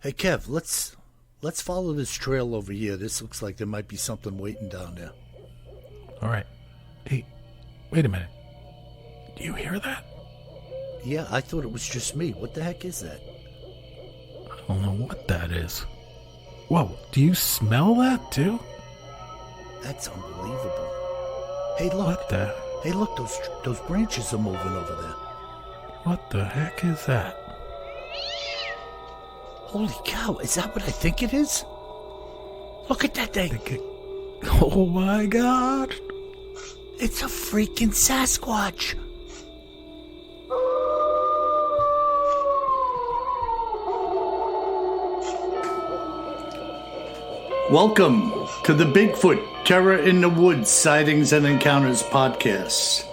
Hey Kev, let's follow this trail over here. This looks like there might be something waiting down there. All right. Hey, wait a minute. Do you hear that? Yeah, I thought it was just me. What the heck is that? I don't know what that is. Whoa, do you smell that too? That's unbelievable. Hey, look. What the? Hey, look, those branches are moving over there. What the heck is that? Holy cow, is that what I think it is? Look at that thing. Oh my God. It's a freaking Sasquatch. Welcome to the Bigfoot Terror in the Woods Sightings and Encounters podcast.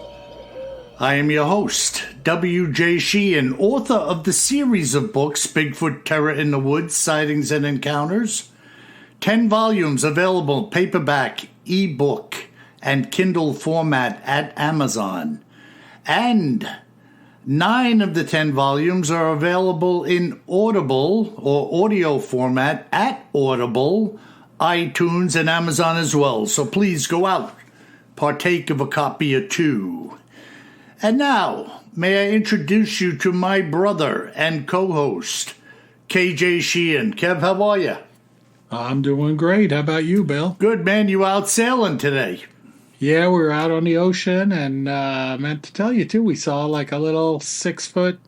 I am your host, W.J. Sheehan, author of the series of books Bigfoot Terror in the Woods Sightings and Encounters. 10 volumes available paperback, ebook, and Kindle format at Amazon. And 9 of the 10 volumes are available in Audible or audio format at Audible, iTunes, and Amazon as well. So please go out, partake of a copy or two. And now, may I introduce you to my brother and co-host, KJ Sheehan. Kev, how are you? I'm doing great. How about you, Bill? Good, man. You out sailing today? Yeah, we were out on the ocean, and meant to tell you, too, we saw like a little 6-foot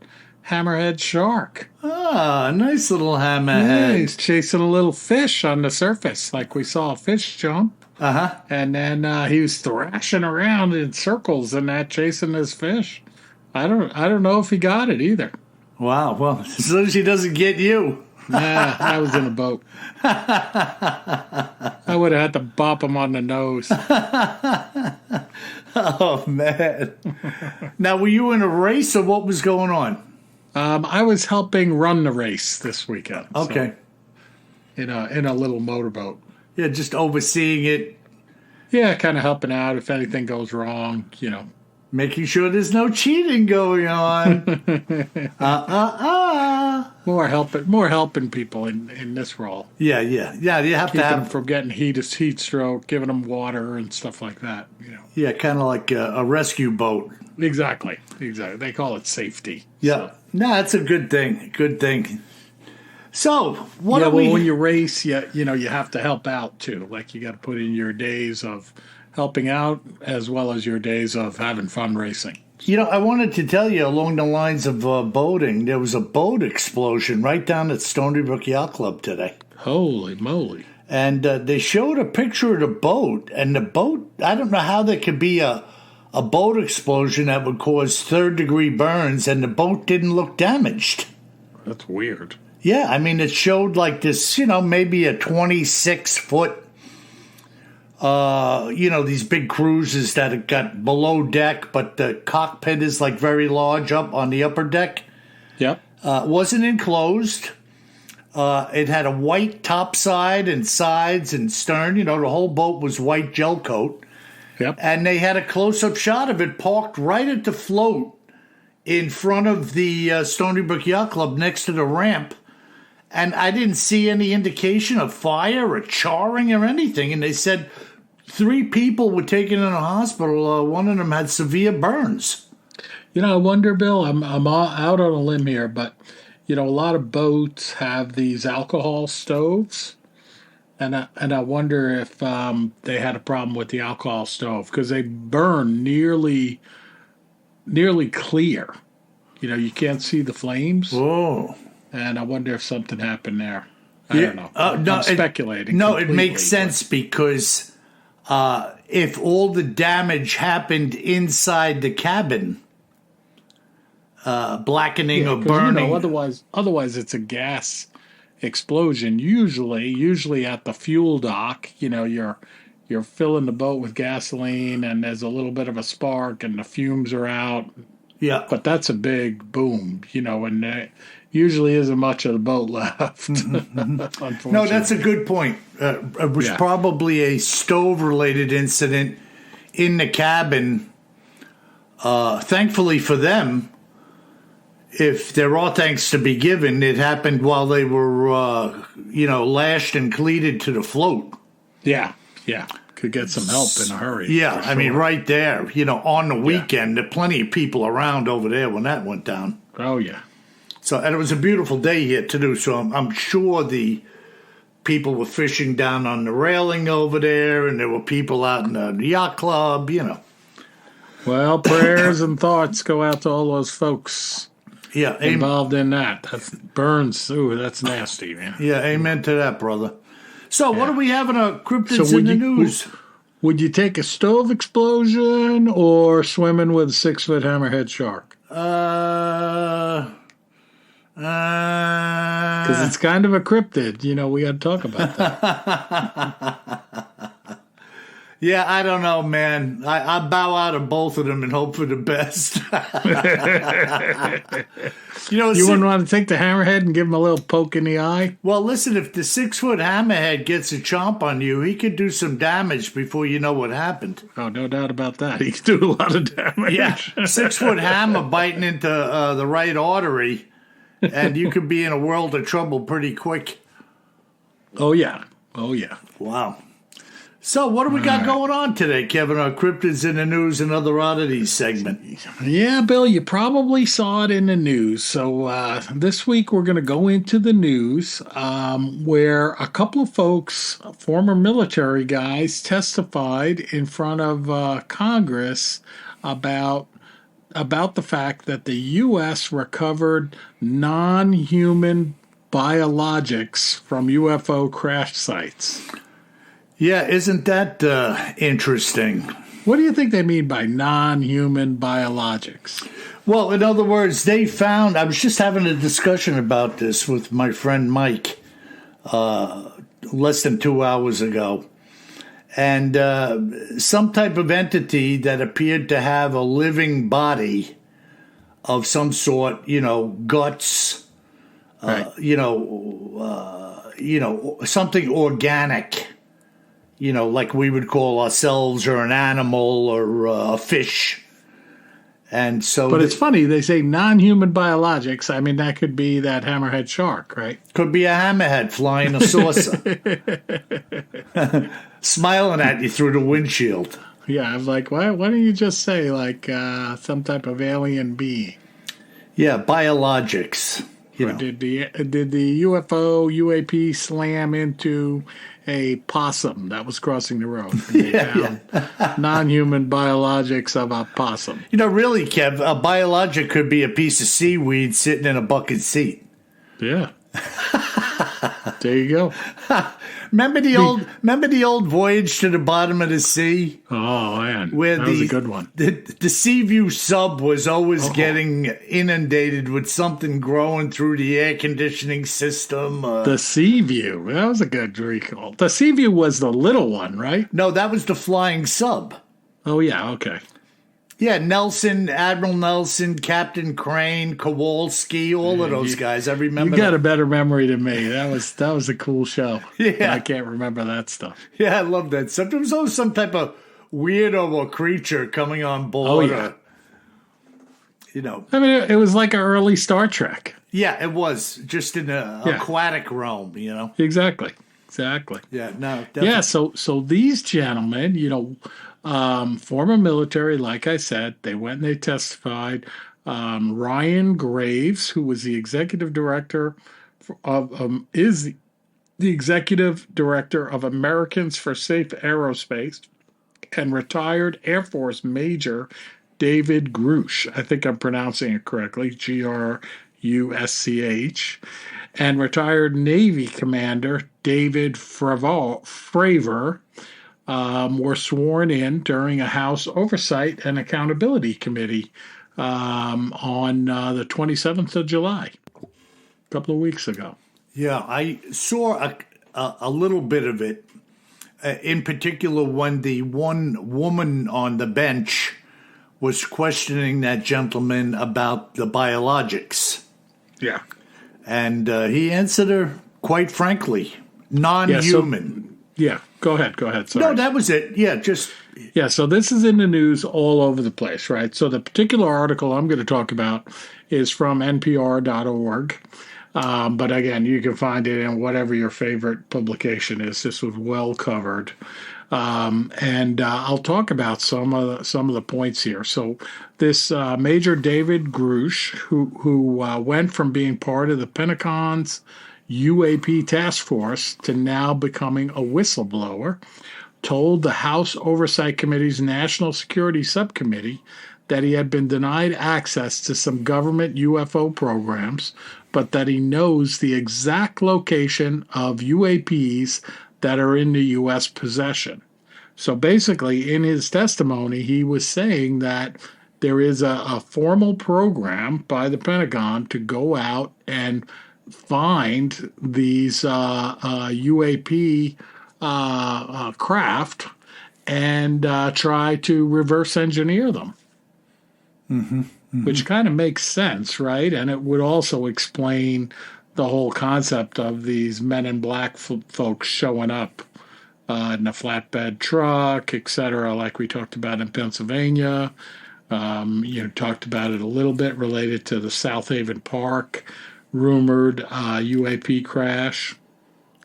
hammerhead shark. Ah, nice little hammerhead. Yeah, he's chasing a little fish on the surface, like we saw a fish jump. Uh-huh. And then he was thrashing around in circles and that chasing his fish. I don't know if he got it either. Wow. Well, as long as he doesn't get you. Nah, I was in a boat. I would have had to bop him on the nose. Oh, man. Now, were you in a race or what was going on? I was helping run the race this weekend. Okay. So, in a little motorboat. Yeah, just overseeing it. Yeah, kind of helping out if anything goes wrong, Making sure there's no cheating going on. More helping people in this role. Yeah. You have Keeping to have them from getting heat stroke, giving them water and stuff like that. Yeah, kind of like a rescue boat. Exactly. They call it safety. Yeah. So. No, that's a good thing. Good thing. So, when you race, you have to help out too. Like you got to put in your days of helping out as well as your days of having fun racing. I wanted to tell you along the lines of boating, there was a boat explosion right down at Stony Brook Yacht Club today. Holy moly. And they showed a picture of the boat, and the boat, I don't know how there could be a boat explosion that would cause third-degree burns, and the boat didn't look damaged. That's weird. Yeah, I mean, it showed like this, maybe a 26-foot, these big cruisers that have got below deck, but the cockpit is like very large up on the upper deck. Yep. Wasn't enclosed. It had a white topside and sides and stern. The whole boat was white gel coat. Yep. And they had a close-up shot of it parked right at the float in front of the Stony Brook Yacht Club next to the ramp. And I didn't see any indication of fire or charring or anything. And they said 3 people were taken in a hospital. One of them had severe burns. I wonder, Bill, I'm out on a limb here, but, a lot of boats have these alcohol stoves. And I wonder if they had a problem with the alcohol stove because they burn nearly clear. You can't see the flames. Whoa. And I wonder if something happened there. I don't know. I'm speculating. It makes sense because if all the damage happened inside the cabin, blackening or burning. Otherwise it's a gas explosion. Usually at the fuel dock, you're filling the boat with gasoline and there's a little bit of a spark and the fumes are out. Yeah. But that's a big boom, and there usually isn't much of the boat left. Mm-hmm. No, that's a good point. It was probably a stove-related incident in the cabin. Thankfully for them, if there are thanks to be given, it happened while they were, lashed and cleated to the float. Yeah. Could get some help in a hurry. Yeah, sure. I mean, right there, on the weekend, there are plenty of people around over there when that went down. Oh, yeah. So, and it was a beautiful day here, too. So I'm sure the people were fishing down on the railing over there, and there were people out in the yacht club, Well, prayers and thoughts go out to all those folks involved in that. That burns. Ooh, that's nasty, man. Yeah, amen to that, brother. So, what do we have in our cryptids in the news? Would you take a stove explosion or swimming with a 6-foot hammerhead shark? Because it's kind of a cryptid. We got to talk about that. Yeah, I don't know, man. I bow out of both of them and hope for the best. You wouldn't want to take the hammerhead and give him a little poke in the eye? Well, listen, if the 6-foot hammerhead gets a chomp on you, he could do some damage before you know what happened. Oh, no doubt about that. He could do a lot of damage. Yeah, 6-foot hammer biting into the right artery, and you could be in a world of trouble pretty quick. Oh, yeah. Wow. So, what do we got going on today, Kevin? Our Cryptids in the News and Other Oddities segment. Yeah, Bill, you probably saw it in the news. So, this week we're going to go into the news where a couple of folks, former military guys, testified in front of Congress about the fact that the U.S. recovered non-human biologics from UFO crash sites. Yeah, isn't that interesting? What do you think they mean by non-human biologics? Well, in other words, they found, I was just having a discussion about this with my friend Mike less than 2 hours ago. And some type of entity that appeared to have a living body of some sort, guts, right. Something organic. Like we would call ourselves or an animal or a fish. And so, but it's funny, they say non-human biologics. I mean, that could be that hammerhead shark, right? Could be a hammerhead flying a saucer. Smiling at you through the windshield. Yeah, I'm like, why don't you just say like some type of alien being? Yeah, biologics. Did the UFO UAP slam into a possum that was crossing the road? They found non-human biologics of a possum. Really, Kev, a biologic could be a piece of seaweed sitting in a bucket seat. Yeah. There you go. Remember the old Voyage to the Bottom of the Sea? Oh man, where that was a good one. The Seaview sub was always getting inundated with something growing through the air conditioning system. The Seaview, that was a good recall. The Seaview was the little one, right? No, that was the flying sub. Oh yeah, okay. Yeah, Nelson, Admiral Nelson, Captain Crane, Kowalski, all of those guys. I remember. You got a better memory than me. That was a cool show. Yeah, I can't remember that stuff. Yeah, I love that. Sometimes there was some type of weirdo or creature coming on board. Oh yeah. I mean, it was like an early Star Trek. Yeah, it was just in an aquatic realm. Exactly. Yeah, no. Definitely. Yeah. So these gentlemen, former military, like I said, they went and they testified. Ryan Graves, who was the executive director is the executive director of Americans for Safe Aerospace, and retired Air Force Major David Grusch. I think I'm pronouncing it correctly, Grusch, and retired Navy Commander David Fravor. Were sworn in during a House Oversight and Accountability Committee on the 27th of July, a couple of weeks ago. Yeah, I saw a little bit of it, in particular when the one woman on the bench was questioning that gentleman about the biologics. Yeah. And he answered her quite frankly, non-human. Yeah, go ahead. Sorry. No, that was it. Yeah, just... Yeah, so this is in the news all over the place, right? So the particular article I'm going to talk about is from npr.org. But again, you can find it in whatever your favorite publication is. This was well covered. And I'll talk about some of the points here. So this Major David Grush, who went from being part of the Pentagon's UAP task force to now becoming a whistleblower, told the House Oversight Committee's National Security Subcommittee that he had been denied access to some government UFO programs, but that he knows the exact location of UAPs that are in the U.S. possession. So basically, in his testimony, he was saying that there is a formal program by the Pentagon to go out and find these UAP craft and try to reverse engineer them. Which kind of makes sense, right? And it would also explain the whole concept of these men in black folks showing up in a flatbed truck, etc., like we talked about in Pennsylvania. Talked about it a little bit related to the South Haven Park rumored UAP crash,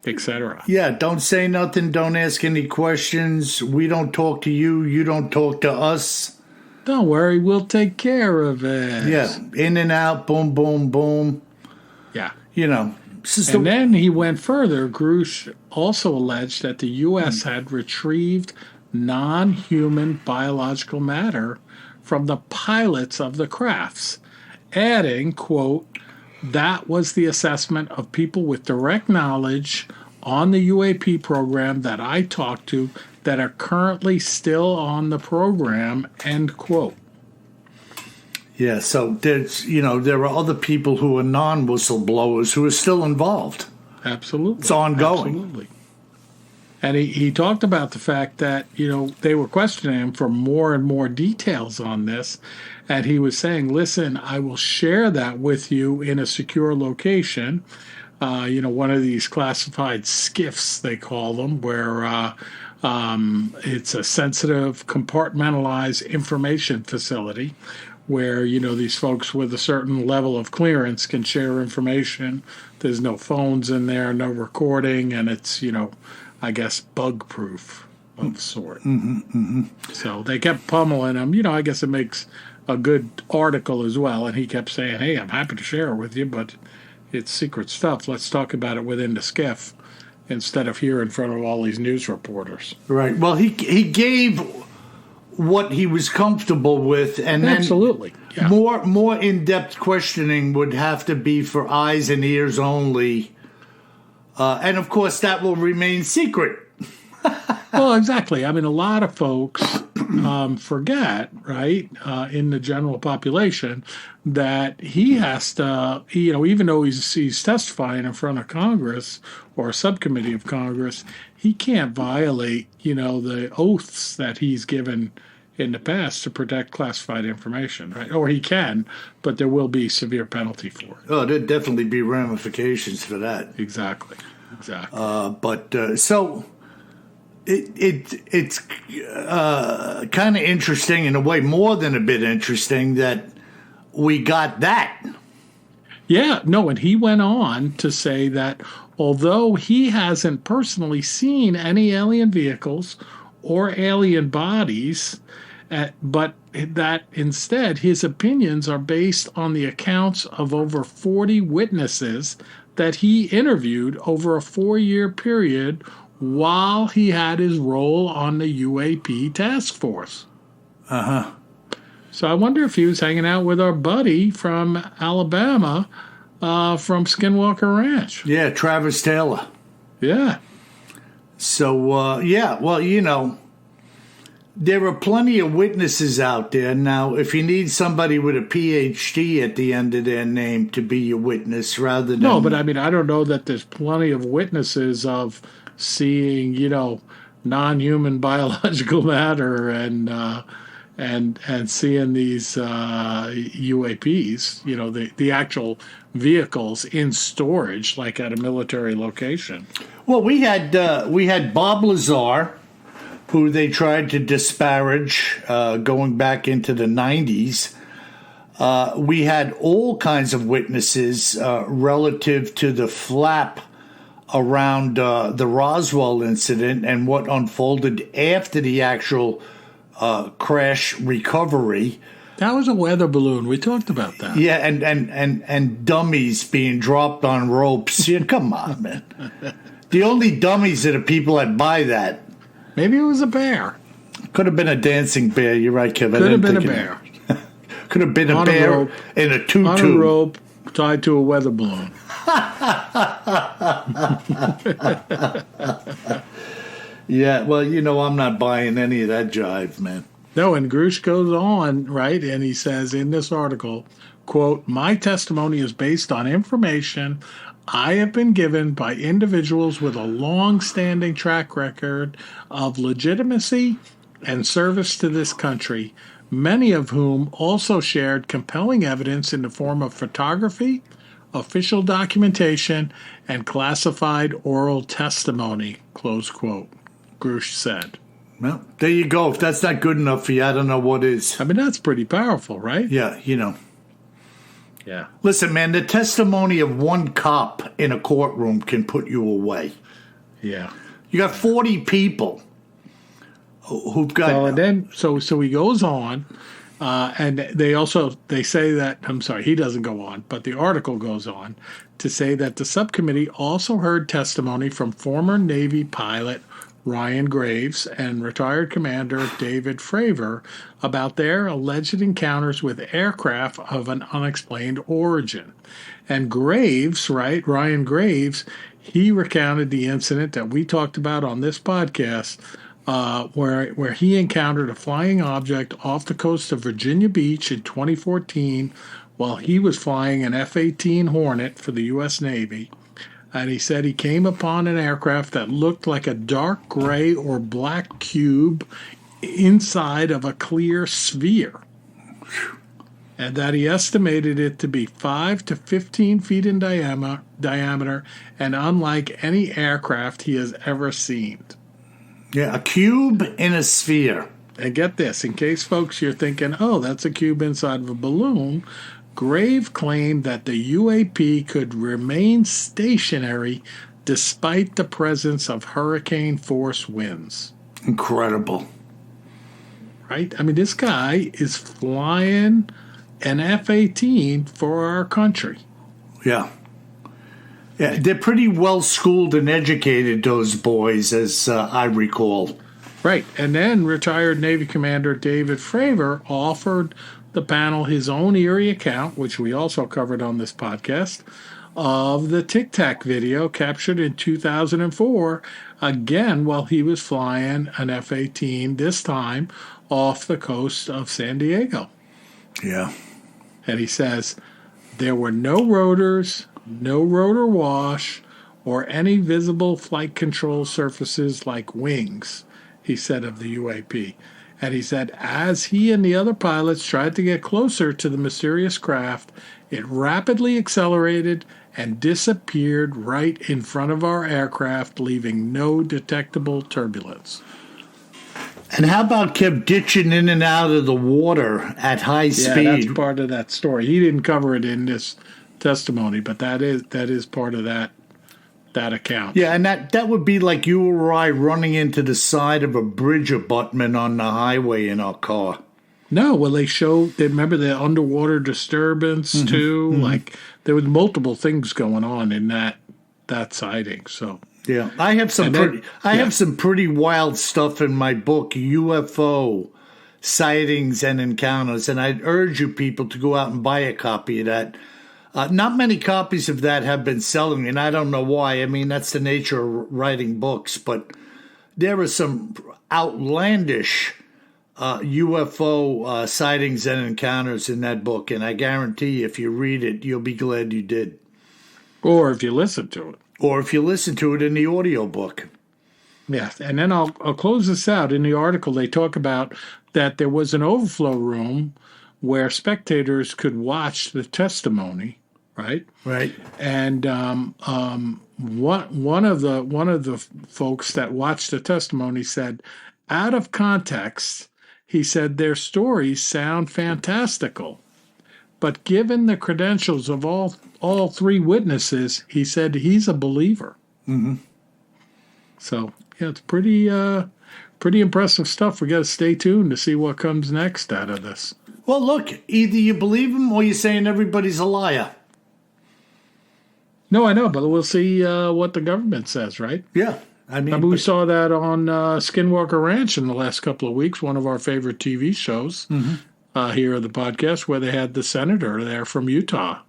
etc. Yeah, don't say nothing, don't ask any questions. We don't talk to you, you don't talk to us. Don't worry, we'll take care of it. Yeah, in and out, boom, boom, boom. Yeah. And then he went further. Grush also alleged that the U.S. had retrieved non-human biological matter from the pilots of the crafts, adding, quote, that was the assessment of people with direct knowledge on the UAP program that I talked to that are currently still on the program, end quote. Yeah, so there are other people who are non-whistleblowers who are still involved. Absolutely. It's ongoing. Absolutely. And he talked about the fact that, they were questioning him for more and more details on this. And he was saying, listen, I will share that with you in a secure location. One of these classified SCIFs, they call them, where it's a sensitive, compartmentalized information facility where, these folks with a certain level of clearance can share information. There's no phones in there, no recording, and it's, I guess, bug-proof of sort. So they kept pummeling him. I guess it makes a good article as well. And he kept saying, hey, I'm happy to share it with you, but it's secret stuff. Let's talk about it within the SCIF instead of here in front of all these news reporters. Right. Well, he gave what he was comfortable with, and then absolutely, yeah. more in-depth questioning would have to be for eyes and ears only. And, of course, that will remain secret. Well, exactly. I mean, a lot of folks forget, right, in the general population, that he has to, even though he's testifying in front of Congress or a subcommittee of Congress, he can't violate, the oaths that he's given in the past to protect classified information, right? Or he can, but there will be severe penalty for it. Oh, there'd definitely be ramifications for that. Exactly. So it's kind of interesting in a way, more than a bit interesting, that we got that. Yeah, no, and he went on to say that although he hasn't personally seen any alien vehicles or alien bodies, but that instead his opinions are based on the accounts of over 40 witnesses that he interviewed over a 4-year period while he had his role on the UAP task force. So I wonder if he was hanging out with our buddy from Alabama, from Skinwalker Ranch. Yeah, Travis Taylor. Yeah. So, well, there are plenty of witnesses out there. Now, if you need somebody with a PhD at the end of their name to be your witness rather than... No, but I mean, I don't know that there's plenty of witnesses of seeing, non-human biological matter and seeing these UAPs, the actual vehicles in storage, like at a military location. Well, we had Bob Lazar, who they tried to disparage going back into the 90s. We had all kinds of witnesses relative to the flap around the Roswell incident and what unfolded after the actual crash recovery. That was a weather balloon. We talked about that. Yeah, and dummies being dropped on ropes. Yeah, come on, man. The only dummies are the people that buy that. Maybe it was a bear. Could have been a dancing bear. You're right, Kevin. Could have been a bear. Could have been a bear in a tutu. On a rope tied to a weather balloon. Yeah, well, I'm not buying any of that jive, man. No, and Grush goes on, right, and he says in this article, quote, "My testimony is based on information I have been given by individuals with a long-standing track record of legitimacy and service to this country, many of whom also shared compelling evidence in the form of photography, official documentation, and classified oral testimony," close quote, Grush said. Well, there you go. If that's not good enough for you, I don't know what is. I mean, that's pretty powerful, right? Yeah, Yeah. Listen, man, the testimony of one cop in a courtroom can put you away. Yeah. You got 40 people who've got... Well, and then, so he goes on, and they say that, I'm sorry, he doesn't go on, but the article goes on to say that the subcommittee also heard testimony from former Navy pilot Ryan Graves and retired Commander David Fravor about their alleged encounters with aircraft of an unexplained origin. And Graves, right, Ryan Graves, he recounted the incident that we talked about on this podcast, where he encountered a flying object off the coast of Virginia Beach in 2014 while he was flying an F-18 Hornet for the U.S. Navy. And he said he came upon an aircraft that looked like a dark gray or black cube inside of a clear sphere. And that he estimated it to be 5 to 15 feet in diameter and unlike any aircraft he has ever seen. Yeah, a cube in a sphere. And get this, in case folks you're thinking, oh, that's a cube inside of a balloon, Grave claimed that the UAP could remain stationary despite the presence of hurricane-force winds. Incredible. Right? I mean, this guy is flying an F-18 for our country. Yeah. Yeah, they're pretty well-schooled and educated, those boys, as I recall. Right. And then retired Navy Commander David Fravor offered the panel his own eerie account, which we also covered on this podcast, of the Tic Tac video captured in 2004, again while he was flying an F-18, this time off the coast of San Diego. Yeah. And he says, there were no rotors, no rotor wash, or any visible flight control surfaces like wings, he said of the UAP. And he said, as he and the other pilots tried to get closer to the mysterious craft, it rapidly accelerated and disappeared right in front of our aircraft, leaving no detectable turbulence. And how about kept ditching in and out of the water at high speed? Yeah, that's part of that story. He didn't cover it in this testimony, but that is part of that account. Yeah, and that would be like you or I running into the side of a bridge abutment on the highway in our car. No, well, they remember the underwater disturbance too. Mm-hmm. Like there was multiple things going on in that sighting. So yeah, I have some pretty wild stuff in my book, UFO Sightings and Encounters, and I'd urge you people to go out and buy a copy of that. Not many copies of that have been selling, and I don't know why. I mean, that's the nature of writing books, but there are some outlandish UFO sightings and encounters in that book, and I guarantee if you read it, you'll be glad you did. Or if you listen to it. Or if you listen to it in the audiobook. Yes, and then I'll close this out. In the article, they talk about that there was an overflow room where spectators could watch the testimony, right? Right. And one of the folks that watched the testimony said, out of context, he said their stories sound fantastical, but given the credentials of all three witnesses, he said he's a believer. Mm-hmm. So yeah, it's pretty impressive stuff. We got to stay tuned to see what comes next out of this. Well, look, either you believe him or you're saying everybody's a liar. No, I know, but we'll see what the government says, right? Yeah. We saw that on Skinwalker Ranch in the last couple of weeks, one of our favorite TV shows here at the podcast, where they had the senator there from Utah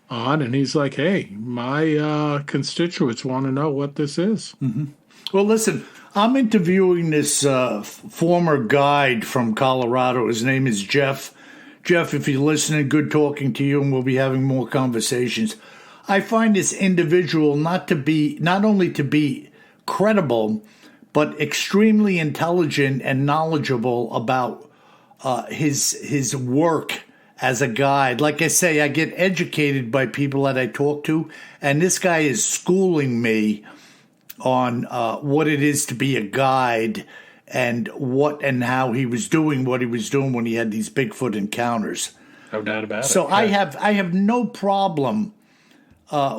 on, and he's like, hey, my constituents want to know what this is. Mm-hmm. Well, listen, I'm interviewing this former guide from Colorado. His name is Jeff. Jeff, if you're listening, good talking to you, and we'll be having more conversations. I find this individual not only to be credible, but extremely intelligent and knowledgeable about his work as a guide. Like I say, I get educated by people that I talk to, and this guy is schooling me on what it is to be a guide and what and how he was doing what he was doing when he had these Bigfoot encounters. No doubt about it. So I have no problem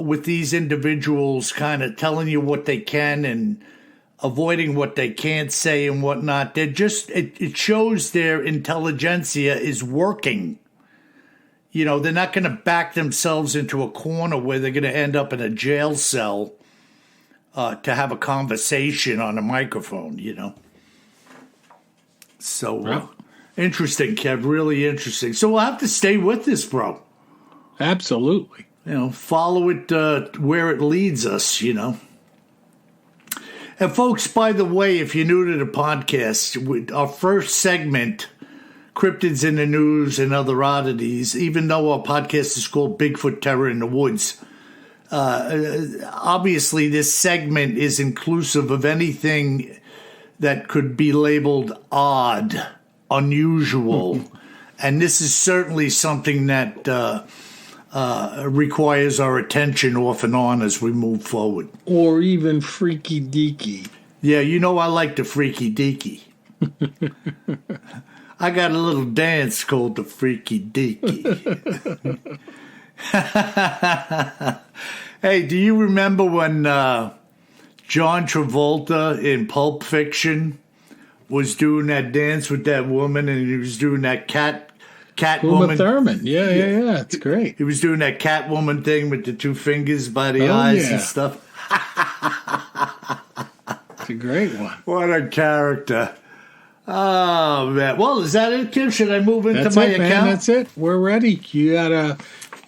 with these individuals kind of telling you what they can and avoiding what they can't say and whatnot. They're just, it shows their intelligentsia is working. You know, they're not going to back themselves into a corner where they're going to end up in a jail cell to have a conversation on a microphone, you know. So interesting, Kev, really interesting. So we'll have to stay with this, bro. Absolutely. You know, follow it where it leads us, you know. And folks, by the way, if you're new to the podcast, our first segment, Cryptids in the News and Other Oddities, even though our podcast is called Bigfoot Terror in the Woods, obviously this segment is inclusive of anything that could be labeled odd, unusual. And this is certainly something that requires our attention off and on as we move forward. Or even freaky deaky. Yeah, you know I like the freaky deaky. I got a little dance called the freaky deaky. Hey, do you remember when John Travolta in Pulp Fiction was doing that dance with that woman, and he was doing that Catwoman Thurman. Yeah. It's great. He was doing that Catwoman thing with the two fingers by the eyes and stuff. It's a great one. What a character. Oh, man. Well, is that it, Kim? Should I move into my account? Man, that's it. We're ready.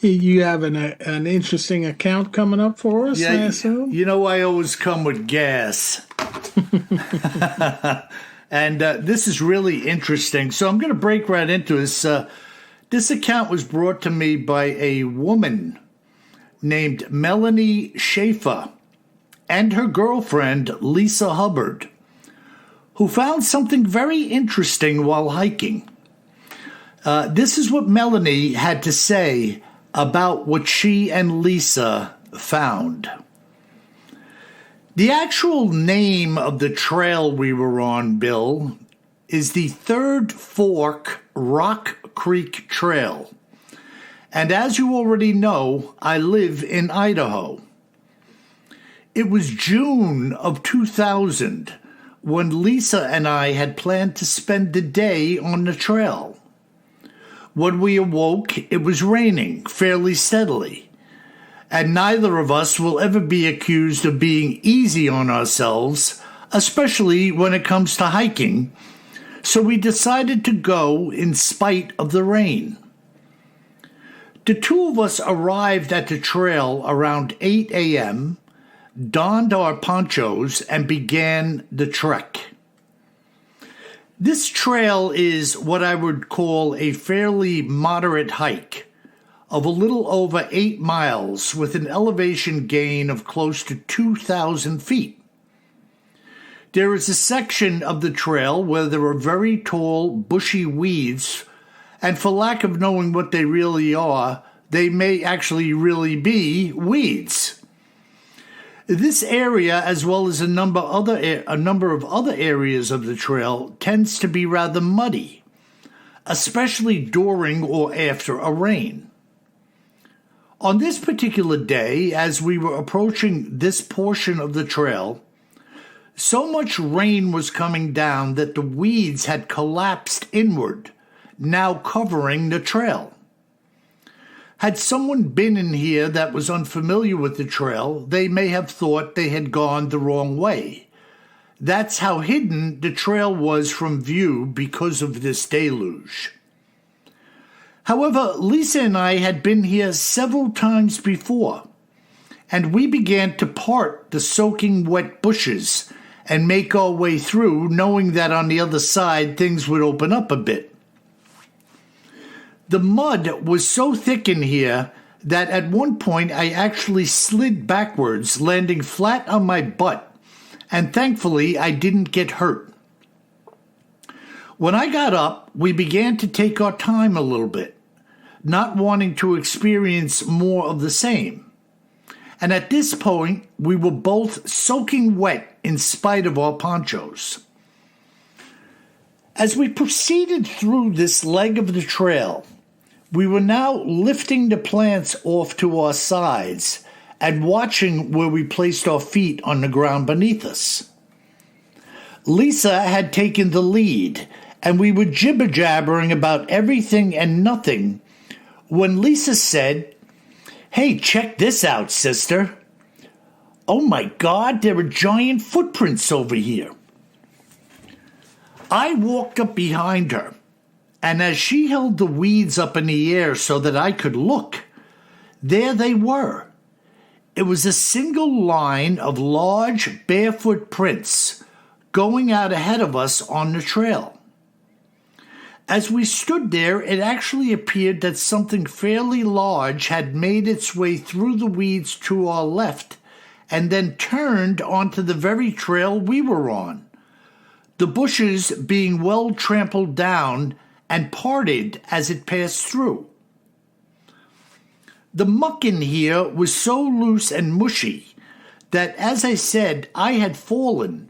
You have an interesting account coming up for us, I assume? You know I always come with gas. And this is really interesting. So I'm going to break right into this. This account was brought to me by a woman named Melanie Schaefer and her girlfriend, Lisa Hubbard, who found something very interesting while hiking. This is what Melanie had to say about what she and Lisa found. The actual name of the trail we were on, Bill, is the Third Fork Rock Creek Trail. And as you already know, I live in Idaho. It was June of 2000 when Lisa and I had planned to spend the day on the trail. When we awoke, it was raining fairly steadily. And neither of us will ever be accused of being easy on ourselves, especially when it comes to hiking, so we decided to go in spite of the rain. The two of us arrived at the trail around 8 a.m., donned our ponchos, and began the trek. This trail is what I would call a fairly moderate hike, of a little over 8 miles with an elevation gain of close to 2,000 feet. There is a section of the trail where there are very tall, bushy weeds, and for lack of knowing what they really are, they may actually really be weeds. This area, as well as a number of other areas of the trail, tends to be rather muddy, especially during or after a rain. On this particular day, as we were approaching this portion of the trail, so much rain was coming down that the weeds had collapsed inward, now covering the trail. Had someone been in here that was unfamiliar with the trail, they may have thought they had gone the wrong way. That's how hidden the trail was from view because of this deluge. However, Lisa and I had been here several times before, and we began to part the soaking wet bushes and make our way through, knowing that on the other side things would open up a bit. The mud was so thick in here that at one point I actually slid backwards, landing flat on my butt, and thankfully I didn't get hurt. When I got up, we began to take our time a little bit, not wanting to experience more of the same. And at this point, we were both soaking wet in spite of our ponchos. As we proceeded through this leg of the trail, we were now lifting the plants off to our sides and watching where we placed our feet on the ground beneath us. Lisa had taken the lead, and we were jibber-jabbering about everything and nothing when Lisa said, "Hey, check this out, sister. Oh my God, there are giant footprints over here." I walked up behind her, and as she held the weeds up in the air so that I could look, there they were. It was a single line of large barefoot prints going out ahead of us on the trail. As we stood there, it actually appeared that something fairly large had made its way through the weeds to our left and then turned onto the very trail we were on, the bushes being well trampled down and parted as it passed through. The muck in here was so loose and mushy that, as I said, I had fallen,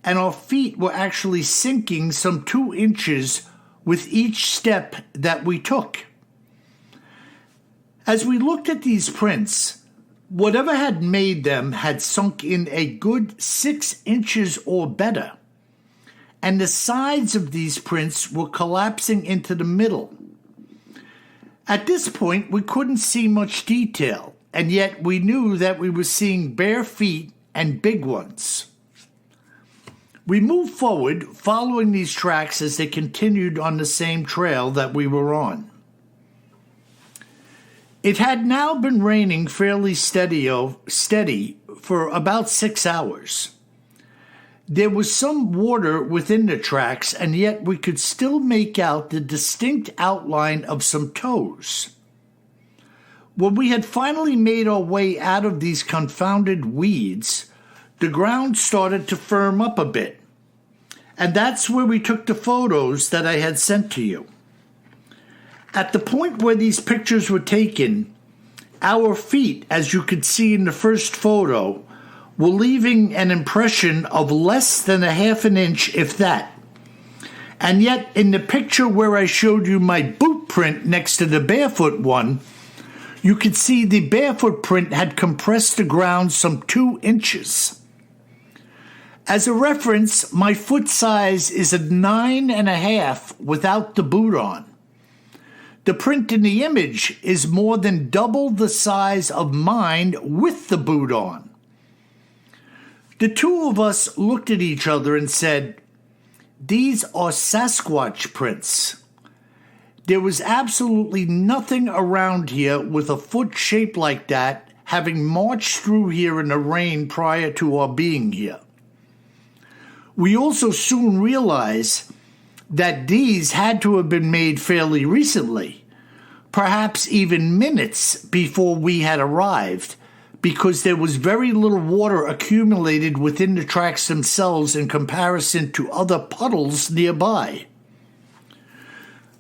and our feet were actually sinking some 2 inches with each step that we took. As we looked at these prints, whatever had made them had sunk in a good 6 inches or better, and the sides of these prints were collapsing into the middle. At this point, we couldn't see much detail, and yet we knew that we were seeing bare feet and big ones. We moved forward, following these tracks as they continued on the same trail that we were on. It had now been raining fairly steady for about 6 hours. There was some water within the tracks, and yet we could still make out the distinct outline of some toes. When we had finally made our way out of these confounded weeds, the ground started to firm up a bit, and that's where we took the photos that I had sent to you. At the point where these pictures were taken, our feet, as you could see in the first photo, were leaving an impression of less than a half an inch, if that. And yet, in the picture where I showed you my boot print next to the barefoot one, you could see the barefoot print had compressed the ground some 2 inches. As a reference, my foot size is a 9.5 without the boot on. The print in the image is more than double the size of mine with the boot on. The two of us looked at each other and said, "These are Sasquatch prints." There was absolutely nothing around here with a foot shaped like that, having marched through here in the rain prior to our being here. We also soon realized that these had to have been made fairly recently, perhaps even minutes before we had arrived, because there was very little water accumulated within the tracks themselves in comparison to other puddles nearby.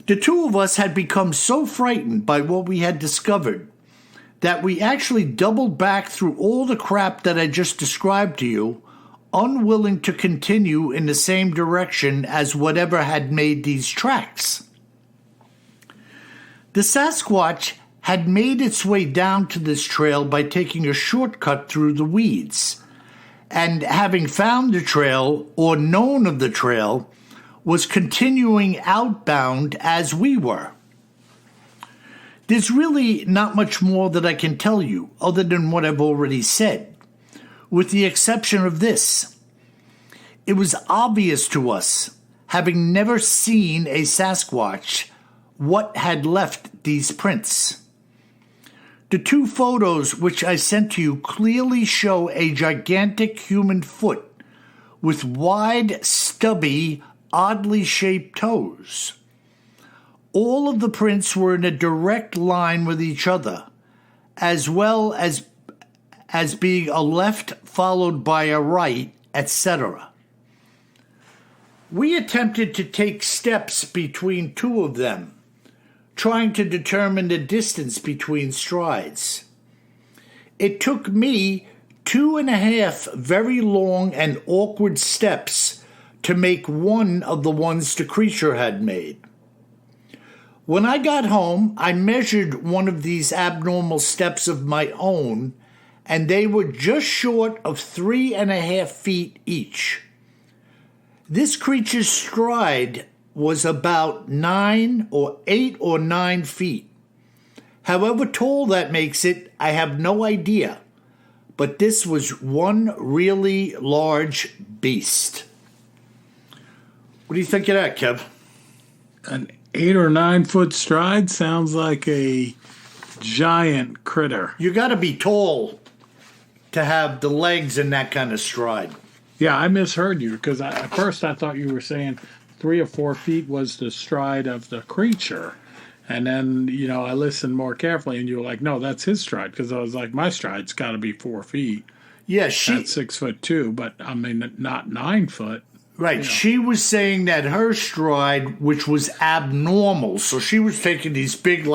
The two of us had become so frightened by what we had discovered that we actually doubled back through all the crap that I just described to you, unwilling to continue in the same direction as whatever had made these tracks. The Sasquatch had made its way down to this trail by taking a shortcut through the weeds, and having found the trail or known of the trail, was continuing outbound as we were. There's really not much more that I can tell you other than what I've already said, with the exception of this. It was obvious to us, having never seen a Sasquatch, what had left these prints. The two photos which I sent to you clearly show a gigantic human foot with wide, stubby, oddly shaped toes. All of the prints were in a direct line with each other, as well as being a left followed by a right, etc. We attempted to take steps between two of them, trying to determine the distance between strides. It took me 2.5 very long and awkward steps to make one of the ones the creature had made. When I got home, I measured one of these abnormal steps of my own, and they were just short of 3.5 feet each. This creature's stride was about 8 or 9 feet. However tall that makes it, I have no idea. But this was one really large beast. What do you think of that, Kev? An 8 or 9 foot stride sounds like a giant critter. You got to be tall to have the legs in that kind of stride. Yeah, I misheard you because at first I thought you were saying 3 or 4 feet was the stride of the creature. And then, I listened more carefully and you were like, no, that's his stride. Because I was like, my stride's got to be 4 feet. Yeah, That's 6'2", but I mean, not 9 foot. Right. She was saying that her stride, which was abnormal, so she was taking these big,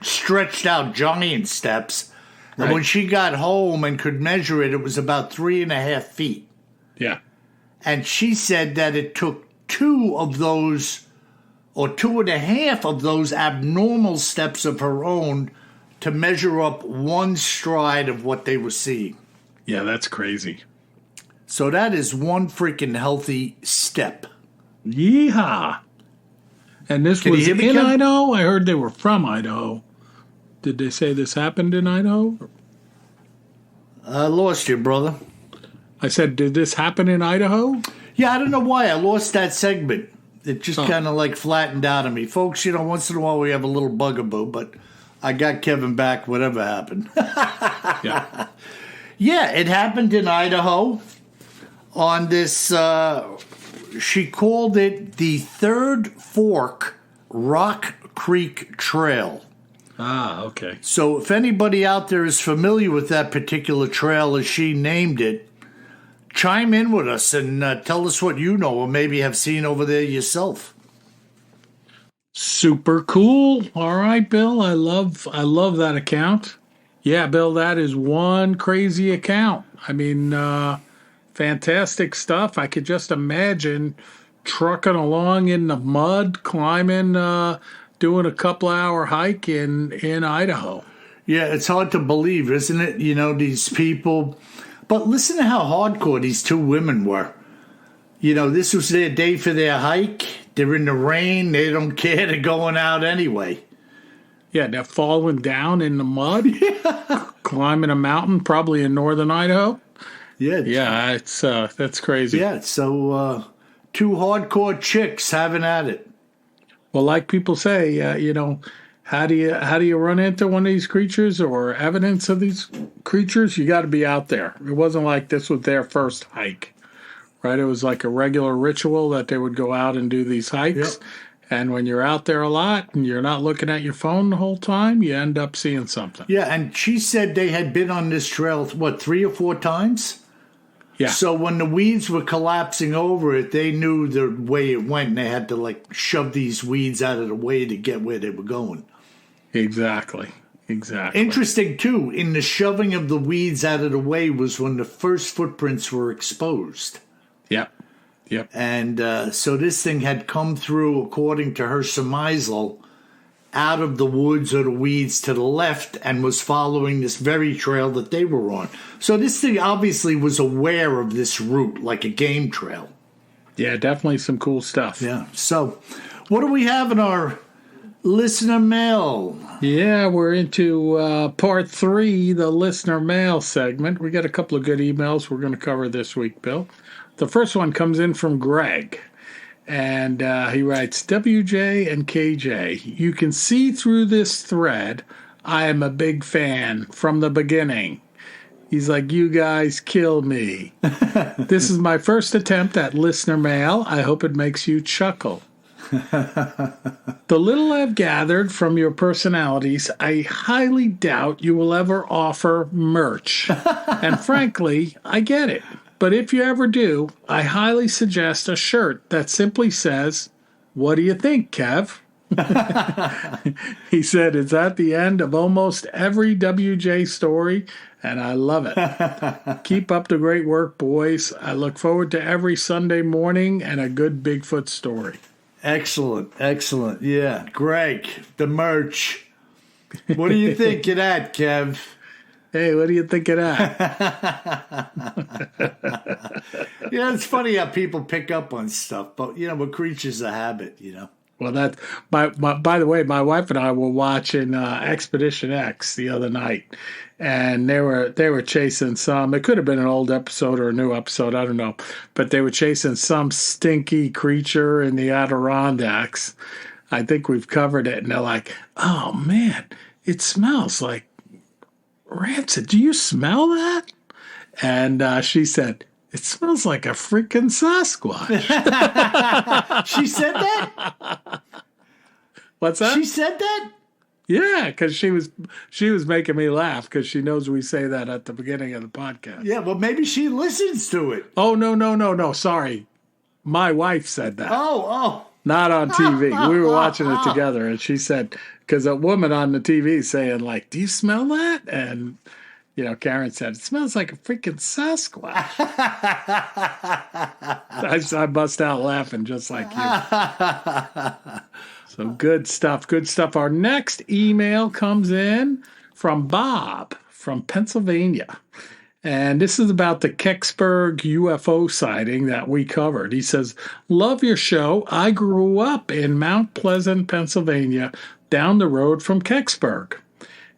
stretched out giant steps. Right. And when she got home and could measure it, it was about 3.5 feet. Yeah. And she said that it took 2 of those, or 2.5 of those abnormal steps of her own to measure up one stride of what they were seeing. Yeah, that's crazy. So that is one freaking healthy step. Yeehaw. And this was in Idaho? I heard they were from Idaho. Did they say this happened in Idaho? I lost you, brother. I said, did this happen in Idaho? Yeah, I don't know why. I lost that segment. It just kind of flattened out on me. Folks, once in a while we have a little bugaboo, but I got Kevin back, whatever happened. Yeah. Yeah, it happened in Idaho on this, she called it the Third Fork Rock Creek Trail. Ah, okay. So if anybody out there is familiar with that particular trail as she named it, chime in with us and tell us what you know or maybe have seen over there yourself. Super cool. All right, Bill. I love that account. Yeah, Bill, that is one crazy account. I mean, fantastic stuff. I could just imagine trucking along in the mud, climbing, doing a couple-hour hike in Idaho. Yeah, it's hard to believe, isn't it? These people. But listen to how hardcore these two women were. This was their day for their hike. They're in the rain. They don't care. They're going out anyway. Yeah, they're falling down in the mud, climbing a mountain, probably in northern Idaho. Yeah, it's that's crazy. Yeah, so two hardcore chicks having at it. Well, like people say, how do you run into one of these creatures or evidence of these creatures? You got to be out there. It wasn't like this was their first hike, right? It was like a regular ritual that they would go out and do these hikes. Yep. And when you're out there a lot and you're not looking at your phone the whole time, you end up seeing something. Yeah, and she said they had been on this trail, 3 or 4 times? Yeah. So when the weeds were collapsing over it, they knew the way it went, and they had to shove these weeds out of the way to get where they were going. Exactly. Exactly. Interesting, too, in the shoving of the weeds out of the way was when the first footprints were exposed. Yep. And so this thing had come through, according to her surmisal, out of the woods or the weeds to the left and was following this very trail that they were on. So this thing obviously was aware of this route, like a game trail. Yeah, definitely some cool stuff. Yeah. So what do we have in our listener mail? Yeah, we're into part 3, the listener mail segment. We got a couple of good emails we're going to cover this week, Bill. The first one comes in from Greg. And he writes, WJ and KJ, you can see through this thread, I am a big fan from the beginning. He's like, you guys kill me. This is my first attempt at listener mail. I hope it makes you chuckle. The little I've gathered from your personalities, I highly doubt you will ever offer merch. And frankly, I get it. But if you ever do, I highly suggest a shirt that simply says, what do you think, Kev? He said, it's at the end of almost every WJ story, and I love it. Keep up the great work, boys. I look forward to every Sunday morning and a good Bigfoot story. Excellent. Yeah, Greg, the merch. What do you think of that, Kev? Hey, what do you think of that? Yeah, it's funny how people pick up on stuff, but, we're creatures of habit, Well, by the way, my wife and I were watching Expedition X the other night, and they were chasing some. It could have been an old episode or a new episode, I don't know, but they were chasing some stinky creature in the Adirondacks. I think we've covered it, and they're like, "Oh man, it smells like rancid. Do you smell that?" And she said, "It smells like a freaking Sasquatch." She said that? What's that? She said that? Yeah, because she was making me laugh because she knows we say that at the beginning of the podcast. Yeah, well, maybe she listens to it. Oh, no. Sorry. My wife said that. Oh. Not on TV. We were watching it together, and she said, because a woman on the TV saying, like, do you smell that? And, Karen said, it smells like a freaking Sasquatch. I bust out laughing just like you. So good stuff. Our next email comes in from Bob from Pennsylvania. And this is about the Kecksburg UFO sighting that we covered. He says, love your show. I grew up in Mount Pleasant, Pennsylvania, down the road from Kecksburg.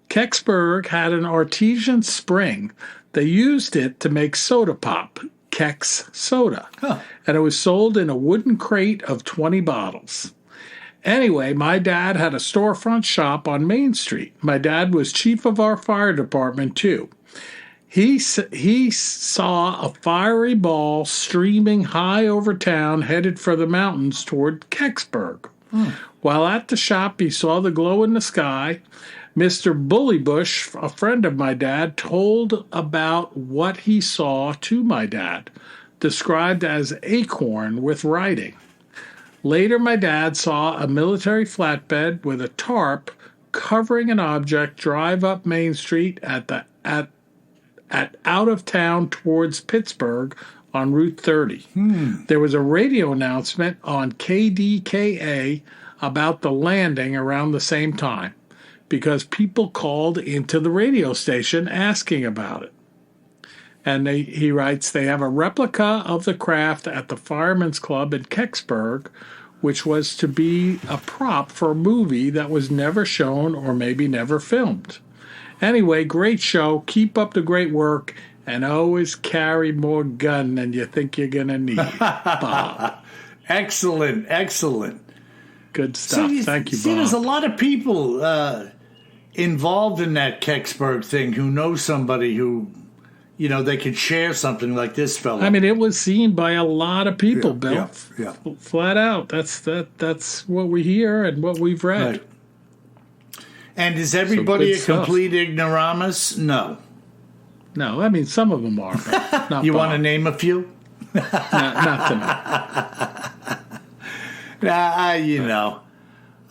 Kecksburg had an artesian spring. They used it to make soda pop, Kex soda. And it was sold in a wooden crate of 20 bottles. Anyway, my dad had a storefront shop on Main Street. My dad was chief of our fire department, too. He saw a fiery ball streaming high over town, headed for the mountains toward Kecksburg. While at the shop, he saw the glow in the sky. Mr. Bullybush, a friend of my dad, told about what he saw to my dad, described as acorn with writing. Later, my dad saw a military flatbed with a tarp covering an object drive up Main Street at out of town towards Pittsburgh on Route 30. There was a radio announcement on KDKA about the landing around the same time because people called into the radio station asking about it. And he writes, they have a replica of the craft at the Fireman's Club in Kecksburg, which was to be a prop for a movie that was never shown or maybe never filmed. Anyway, great show. Keep up the great work and always carry more gun than you think you're going to need. Bob. Excellent. Good stuff. Thank you, Bob. There's a lot of people involved in that Kecksburg thing who know somebody who, they could share something like this fellow. I mean, it was seen by a lot of people, Bill. Yeah. Flat out. That's what we hear and what we've read. Right. And is everybody a complete ignoramus? No. No, I mean, some of them are. But not you Bob. Want to name a few? Not tonight.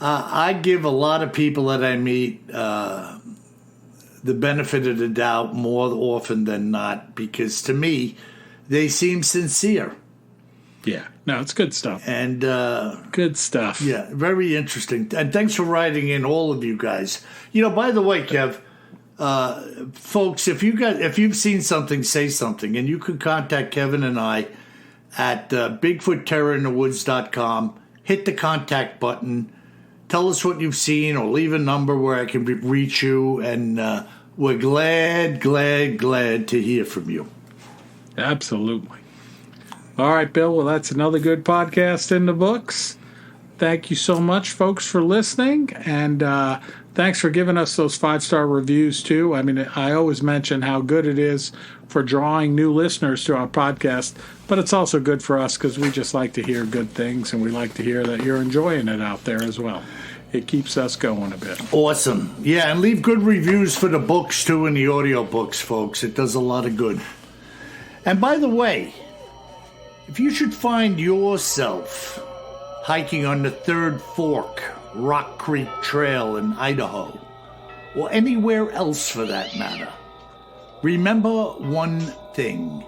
I give a lot of people that I meet the benefit of the doubt more often than not, because to me, they seem sincere. Yeah, no, it's good stuff. And good stuff. Yeah, very interesting. And thanks for writing in, all of you guys. You know, by the way, Kev, folks, if you've seen something, say something, and you can contact Kevin and I at BigfootTerrorInTheWoods.com. Hit the contact button. Tell us what you've seen, or leave a number where I can reach you, and we're glad to hear from you. Absolutely. All right, Bill. Well, that's another good podcast in the books. Thank you so much, folks, for listening, and thanks for giving us those 5-star reviews, too. I mean, I always mention how good it is for drawing new listeners to our podcast, but it's also good for us because we just like to hear good things, and we like to hear that you're enjoying it out there as well. It keeps us going a bit. Awesome. Yeah, and leave good reviews for the books, too, and the audio books, folks. It does a lot of good. And by the way, if you should find yourself hiking on the Third Fork Rock Creek Trail in Idaho, or anywhere else for that matter, remember one thing.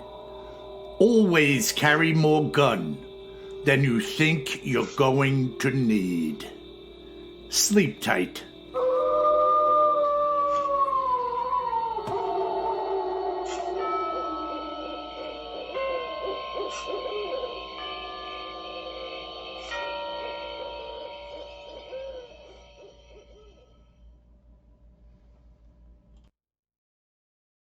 Always carry more gun than you think you're going to need. Sleep tight.